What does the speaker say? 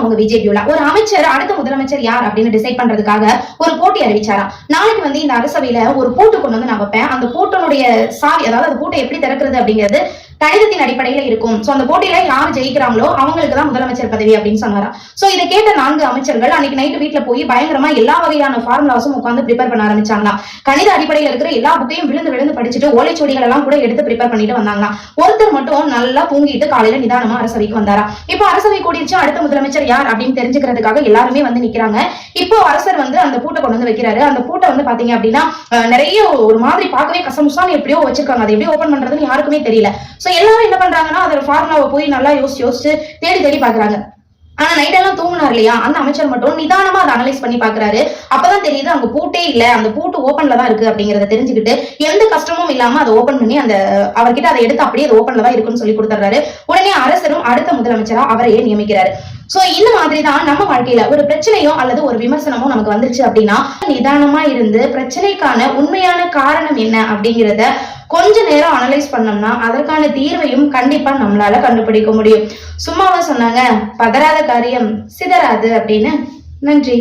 அவங்க பிஜேபியுல ஒரு அமைச்சர் அடுத்த முதலமைச்சர் யார் அப்படின்னு டிசைட் பண்றதுக்காக ஒரு போட்டி அறிவிச்சாராம். நாளைக்கு வந்து இந்த அரசவையில ஒரு பூட்டு கொண்டு வந்து நான் வைப்பேன், அந்த பூட்டனுடைய சாவி, அதாவது அந்த பூட்டை எப்படி திறக்கிறது அப்படிங்கிறது கணிதத்தின் அடிப்படையில இருக்கும். சோ அந்த போட்டியில யார் ஜெயிக்கிறாங்களோ அவங்களுக்கு தான் முதலமைச்சர் பதவி அப்படின்னு சொன்னாராம். சோ இதை கேட்ட 4 அமைச்சர்கள் அன்னைக்கு நைட்டு வீட்டுல போய் பயங்கரமா எல்லா வகையான ஃபார்முலாஸும் உட்காந்து ப்ரிப்பேர் பண்ண ஆரம்பிச்சாங்களாம். கணித அடிப்படையில இருக்கிற எல்லா புக்கையும் விழுந்து படிச்சுட்டு ஓலைச்சுவடிகள் எல்லாம் கூட எடுத்து ப்ரிப்பேர் பண்ணிட்டு வந்தாங்களாம். ஒருத்தர் மட்டும் நல்லா தூங்கிட்டு காலையில நிதானமா அரசவைக்கு வந்தாரா. இப்போ அரசவை கூடிருச்சு, அடுத்த முதலமைச்சர் யார் அப்படின்னு தெரிஞ்சுக்கிறதுக்காக எல்லாருமே வந்து நிக்கிறாங்க. இப்போ அரசர் வந்து அந்த பூட்டை கொண்டு வந்து வைக்கிறாரு. அந்த பூட்டை வந்து பாத்தீங்க அப்படின்னா நிறைய ஒரு மாதிரி பார்க்கவே கசமுசான்னு எப்படியோ வச்சிருக்காங்க. அதை எப்படி ஓபன் பண்றதுன்னு யாருக்குமே தெரியல. சோ எல்லாரும் என்ன பண்றாங்கன்னா அதோட ஃபார்முலாவை போய் நல்லா யோசிச்சு தேடி பாக்குறாங்க. ஆனா நைட் எல்லாம் தூங்கினார் இல்லையா, அந்த அமைச்சர் மட்டும் நிதானமா அதை அனலைஸ் பண்ணி பாக்குறாரு. அப்பதான் தெரியுது அங்க பூட்டே இல்ல, அந்த பூட்டு ஓபன்ல தான் இருக்கு அப்படிங்கறத தெரிஞ்சுக்கிட்டு எந்த கஷ்டமும் இல்லாம அதை ஓபன் பண்ணி அந்த அவர்கிட்ட அதை எடுத்து அப்படியே அது ஓபன்ல தான் இருக்குன்னு சொல்லி கொடுத்துறாரு. உடனே அரசரும் அடுத்த முதலமைச்சரா அவரையே நியமிக்கிறாரு. சோ இந்த மாதிரிதான் நம்ம வாழ்க்கையில ஒரு பிரச்சனையோ அல்லது ஒரு விமர்சனமோ நமக்கு வந்துருச்சு அப்படின்னா நிதானமா இருந்து பிரச்சனைக்கான உண்மையான காரணம் என்ன அப்படிங்கிறத கொஞ்ச நேரம் அனலைஸ் பண்ணோம்னா அதற்கான தீர்வையும் கண்டிப்பா நம்மளால கண்டுபிடிக்க முடியும். சும்மாவா சொன்னாங்க, பதறாத காரியம் சிதறாது அப்படின்னு. நன்றி.